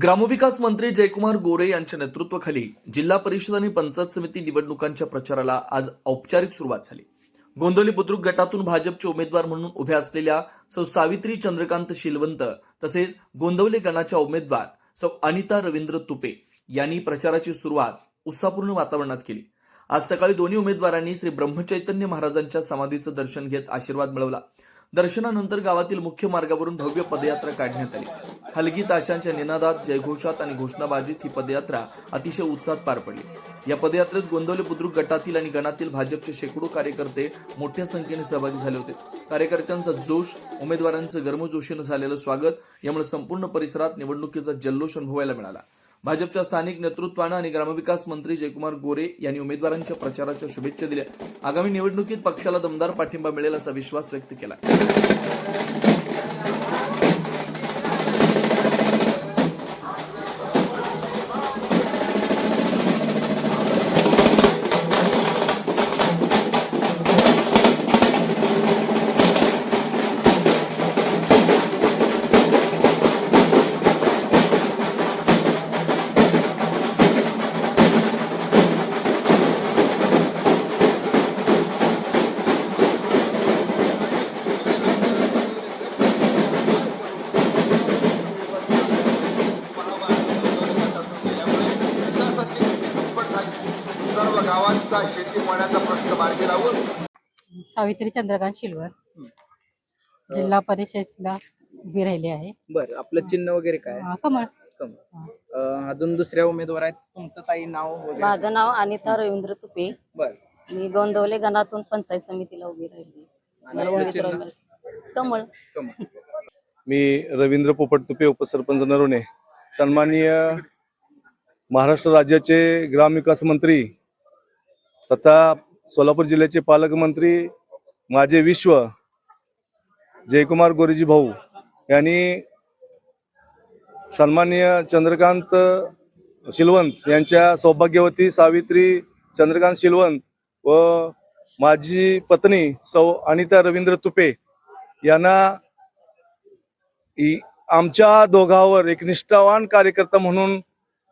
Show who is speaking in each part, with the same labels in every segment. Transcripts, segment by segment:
Speaker 1: ग्रामविकास मंत्री जयकुमार गोरे यांच्या नेतृत्वाखाली जिल्हा परिषद आणि पंचायत समिती निवडणुकांच्या प्रचाराला आज औपचारिक सुरुवात झाली। गोंदवली बुद्रुक गटातून भाजपचे उमेदवार म्हणून उभ्या असलेल्या सौ सावित्री चंद्रकांत शिलवंत तसेच गोंदवली गणाच्या उमेदवार सौ अनिता रवींद्र तुपे यांनी प्रचाराची सुरुवात उत्साहपूर्ण वातावरणात केली। आज सकाळी दोन्ही उमेदवारांनी श्री ब्रह्मचैतन्य महाराजांच्या समाधीचं दर्शन घेत आशीर्वाद मिळवला। दर्शनानंतर गावातील मुख्य मार्गावरून भव्य पदयात्रा काढण्यात आली। हलगी ताशांच्या निनादात, जयघोषात आणि घोषणाबाजीत ही पदयात्रा अतिशय उत्साहात पार पडली। या पदयात्रेत गोंदवली बुद्रुक गटातील आणि गणातील भाजपचे शेकडो कार्यकर्ते मोठ्या संख्येने सहभागी झाले होते। कार्यकर्त्यांचा जोश, उमेदवारांचं गर्मजोशीनं झालेलं स्वागत यामुळे संपूर्ण परिसरात निवडणुकीचा जल्लोष अनुभवायला मिळाला। भाजपच्या स्थानिक नेतृत्वानं आणि ग्रामविकास मंत्री जयकुमार गोरे यांनी उमेदवारांच्या प्रचाराच्या शुभेच्छा दिल्या। आगामी निवडणुकीत पक्षाला दमदार पाठिंबा मिळेल असा विश्वास व्यक्त केला।
Speaker 2: सर्व गावांचा शेती पाण्याचा प्रश्न मार्गी लावून
Speaker 3: सावित्री चंद्रकांत शिलवर जिल्हा परिषदला उभी राहिली आहे।
Speaker 4: बरं, आपलं चिन्ह वगैरे काय?
Speaker 3: कमळ।
Speaker 4: अजून दुसऱ्या उमेदवार आहेत, तुमचं ताई नाव वगैरे?
Speaker 5: माझं नाव अनिता रवींद्र तुपे।
Speaker 4: बरं,
Speaker 5: मी गोंदवले गणातून पंचायत समितीला उभी राहिली। कमळ।
Speaker 4: कमळ.
Speaker 6: मी रवींद्र पोपट तुपे, उपसरपंच नरोणे। सन्माननीय महाराष्ट्र राज्याचे ग्रामविकास मंत्री तथा सोलापूर जिल्ह्याचे पालकमंत्री माझे विश्व जयकुमार गोरेजी भाऊ यांनी सन्माननीय चंद्रकांत शिलवंत यांच्या सौभाग्यवती सावित्री चंद्रकांत शिलवंत व माझी पत्नी सौ अनिता रवींद्र तुपे यांना आमच्या दोघांवर एक निष्ठावान कार्यकर्ता म्हणून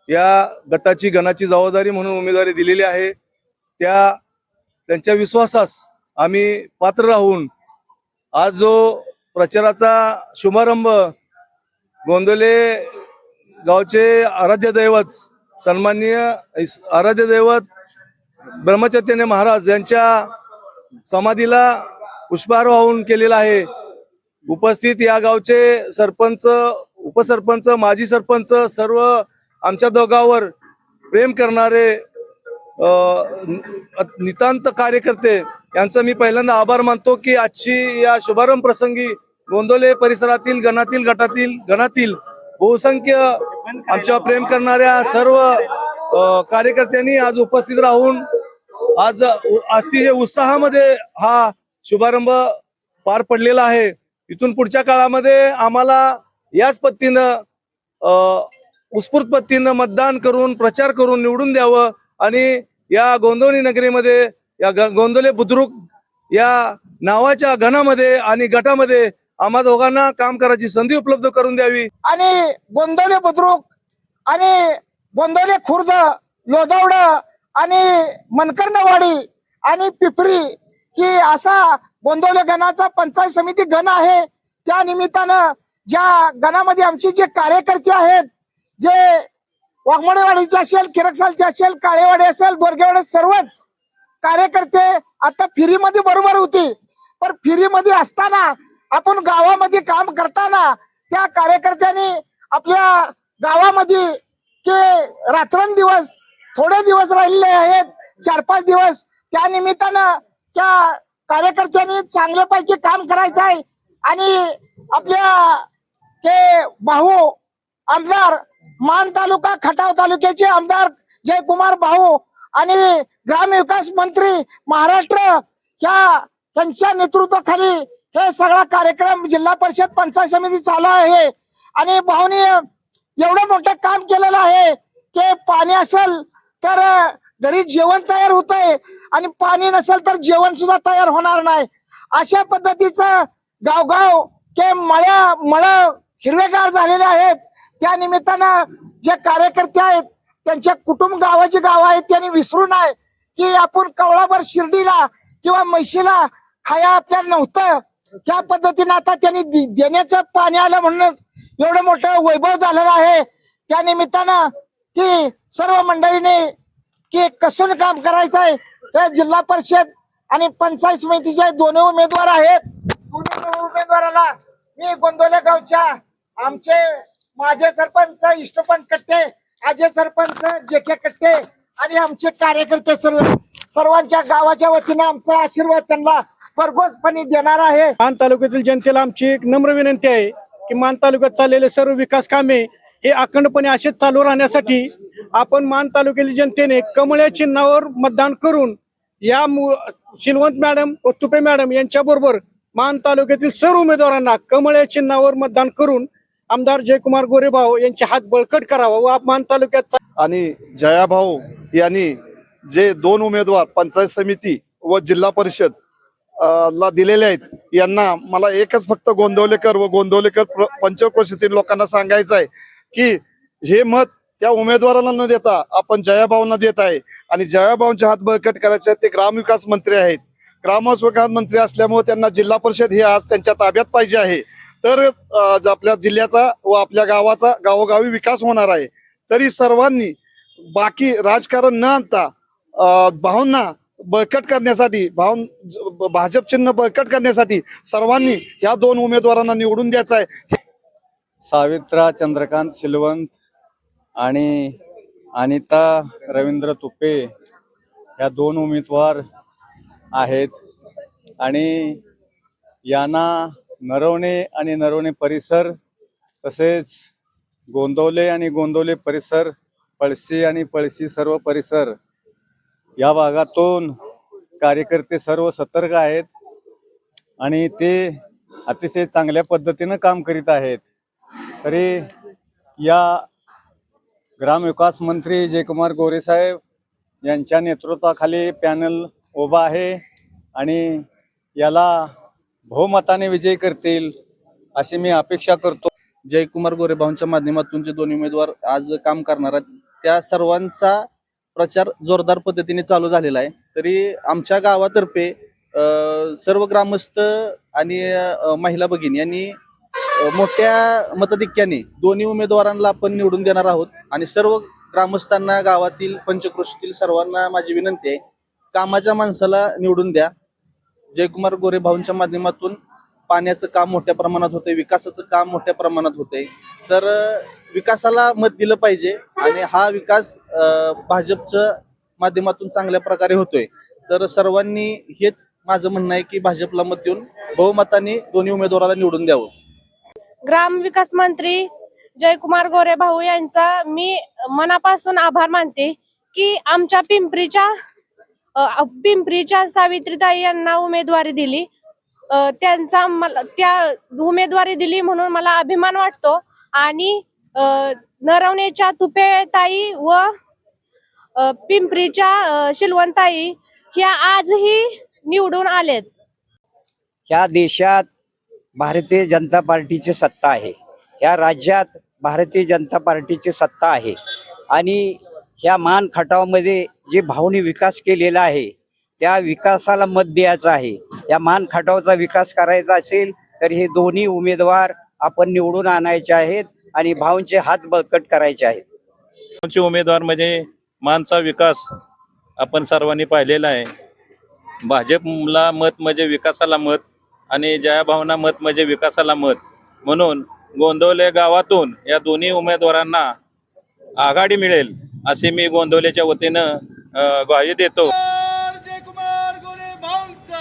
Speaker 6: या गटाची गणाची जबाबदारी म्हणून उमेदवारी दिलेली आहे। त्यांच्या विश्वासास आम्ही पात्र राहून आज जो प्रचाराचा शुभारंभ गोंदवले गावचे आराध्य दैवत सन्माननीय आराध्य दैवत ब्रह्मचैतन्य महाराज यांच्या समाधीला पुष्पहार वाहून केलेला आहे। उपस्थित या गावचे सरपंच, उपसरपंच, माजी सरपंच, सर्व आमच्या दोघांवर प्रेम करणारे नितांत कार्यकर्ते यांचं मी पहिल्यांदा आभार मानतो की आजची या शुभारंभ प्रसंगी गोंदवले परिसरातील गणातील बहुसंख्य आमच्या प्रेम करणाऱ्या सर्व कार्यकर्त्यांनी आज उपस्थित राहून आज अतिशय उत्साहामध्ये हा शुभारंभ पार पडलेला आहे। इथून पुढच्या काळामध्ये आम्हाला याच पद्धतीनं उत्स्फूर्त पद्धतीनं मतदान करून प्रचार करून निवडून द्यावं आणि या गोंदवली नगरीमध्ये या गोंदवले बुद्रुक या नावाच्या गणामध्ये आणि गटामध्ये आम्हा दोघांना काम करायची संधी उपलब्ध करून द्यावी।
Speaker 7: आणि गोंदवले बुद्रुक आणि गोंदवले खुर्द, लोधावड आणि मनकर्णवाडी आणि पिपरी ही असा गोंदवले गणाचा पंचायत समिती गण आहे। त्या निमित्तानं ज्या गणामध्ये आमचे जे कार्यकर्ते आहेत, जे वाघमोडेवाडीचे असेल, किरकसालचे असेल, काळेवाडी असेल, दोरगेवाडी, सर्वच कार्यकर्ते आता फिरीमध्ये बरोबर होती। पण फिरीमध्ये असताना आपण गावामध्ये काम करताना त्या कार्यकर्त्यांनी आपल्या गावामध्ये ते रात्रंदिवस थोडे दिवस राहिले आहेत, 4-5 दिवस, त्या निमित्तानं त्या कार्यकर्त्यांनी चांगल्यापैकी काम करायचं आहे। आणि आपल्या ते भाऊ आमदार मान तालुका खटाव तालुक्याचे आमदार जयकुमार भाऊ आणि ग्रामविकास मंत्री महाराष्ट्र त्यांच्या नेतृत्वाखाली हे सगळा कार्यक्रम जिल्हा परिषद पंचायत समिती चालू आहे। आणि भाऊनी एवढं मोठं काम केलेलं आहे की पाणी असेल तर घरी जेवण तयार होतंय आणि पाणी नसेल तर जेवण सुद्धा तयार होणार नाही। अशा पद्धतीचं गावगाव के मळ हिरवेगार झालेले आहेत। त्या निमित्तानं जे कार्यकर्ते आहेत त्यांच्या कुटुंब गावाची गावं आहेत त्यांनी विसरू नये की आपण कवळाभर शिर्डीला किंवा म्हैशीला खाया आपल्याला नव्हतं. त्या पद्धतीनं आता त्यांनी देण्याचं पाणी आलं म्हणून एवढं मोठं वैभव झालेलं आहे. त्या निमित्तानं की सर्व मंडळीने की कसून काम करायचं आहे. हे जिल्हा परिषद आणि पंचायत समितीचे दोन्ही उमेदवार आहेत. दोन्ही उमेदवाराला मी गोंदवले गावच्या आमचे माझे सरपंच इष्टपंत कट्टे, आजे सरपंच जेके कट्टे आणि आमचे कार्यकर्ते सर्वांच्या गावाच्या वतीने आमचा आशीर्वाद त्यांना भरघोसपणे देणार आहे.
Speaker 8: मान तालुक्यातील जनतेला आमची एक नम्र विनंती आहे की मान तालुक्यात चाललेले सर्व विकास कामे हे अखंडपणे असेच चालू राहण्यासाठी आपण मान तालुक्यातील जनतेने कमळ चिन्हावर मतदान करून या शिलवंत मॅडम व तुपे मॅडम यांच्या बरोबर मान तालुक्यातील सर्व उमेदवारांना कमळ चिन्हावर मतदान करून आमदार जयकुमार गोरेभाऊ यांचे हात बळकट करावा व मान तालुक्यात
Speaker 6: आणि जयाभाऊ यांनी जे 2 उमेदवार पंचायत समिती व जिल्हा परिषद ला दिलेले आहेत यांना मला एकच फक्त गोंदवलेकर व गोंदवलेकर पंचक्रोशीतील लोकांना सांगायचं आहे की हे मत त्या उमेदवाराला न देता आपण जयाभाऊंना देत आहे. आणि जयाभाऊंचे हात बळकट करायचे आहेत. ते ग्रामविकास मंत्री आहेत. ग्रामविकास मंत्री असल्यामुळे त्यांना जिल्हा परिषद हे आज त्यांच्या ताब्यात पाहिजे आहे. तर आपल्या जिल्ह्याचा व आपल्या गावाचा गावोगावी विकास होणार आहे. तरी सर्वांनी बाकी राजकारण न आणता भाऊंना बळकट करण्यासाठी भाजप चिन्ह बळकट करण्यासाठी सर्वांनी ह्या 2 उमेदवारांना निवडून द्यायचं आहे.
Speaker 8: सावित्रा चंद्रकांत शिलवंत आणि अनिता रवींद्र तुपे या 2 उमेदवार आहेत आणि यांना नरवणे आणि नरवणे परिसर तसेच गोंदवले आणि गोंदवले परिसर, पळशी आणि पळशी सर्व परिसर या भागातून कार्यकर्ते सर्व सतर्क आहेत आणि ते अतिशय चांगल्या पद्धतीनं काम करीत आहेत. तरी या ग्रामविकास मंत्री जयकुमार गोरे साहेब यांच्या नेतृत्वाखाली पॅनल उभा आहे आणि याला बहुमताने विजय करतील अशी मी अपेक्षा करतो.
Speaker 4: जयकुमार गोरेभाऊंच्या माध्यमातून जे 2 उमेदवार आज काम करणार आहेत त्या सर्वांचा प्रचार जोरदार पद्धतीने चालू झालेला आहे. तरी आमच्या गावातर्फे सर्व ग्रामस्थ आणि महिला भगिनी यांनी मोठ्या मताधिक्याने 2 उमेदवारांना आपण निवडून देणार आहोत. आणि सर्व ग्रामस्थांना गावातील पंचक्रोशीतील सर्वांना माझी विनंती आहे कामाच्या माणसाला निवडून द्या. जयकुमार गोरेभाऊंच्या माध्यमातून पाण्याचं काम मोठ्या प्रमाणात होतंय, विकासाचं काम मोठ्या प्रमाणात होतंय. तर विकासाला मत दिलं पाहिजे आणि हा विकास भाजपच्या माध्यमातून चांगल्या प्रकारे होतोय. तर सर्वांनी हेच माझं म्हणणं आहे की भाजपला मत देऊन बहुमताने 2 उमेदवाराला निवडून द्यावं.
Speaker 9: ग्राम विकास मंत्री जयकुमार गोरेभाऊ यांचा मी मनापासून आभार मानते की आमच्या पिंपरीच्या सावित्रीताई यांना उमेदवारी दिली. त्यांचा मला त्या उमेदवारी दिली म्हणून मला अभिमान वाटतो. आणि नरवणेच्या तुपेताई व पिंपरीच्या शिलवंताई ह्या आजही निवडून आलेत.
Speaker 10: ह्या देशात भारतीय जनता पार्टीची सत्ता आहे, ह्या राज्यात भारतीय जनता पार्टीची सत्ता आहे आणि ह्या मान खटावमध्ये जे भाऊनी विकास केलेला आहे त्या विकासाला मत द्यायचं आहे. या मान खटावचा विकास करायचा असेल तर हे 2 उमेदवार आपण निवडून आणायचे आहेत आणि भाऊंचे हात बळकट करायचे आहेत.
Speaker 11: उमेदवार म्हणजे मानचा विकास आपण सर्वांनी पाहिलेला आहे. भाजपला मत म्हणजे विकासाला मत आणि जयाभावना मत म्हणजे विकासाला मत. म्हणून गोंदवले गावातून या 2 उमेदवारांना आघाडी मिळेल असे मी गोंदवलेच्या वतीनं ग्वाही देतो.
Speaker 8: जयकुमार गोरे भाऊंचा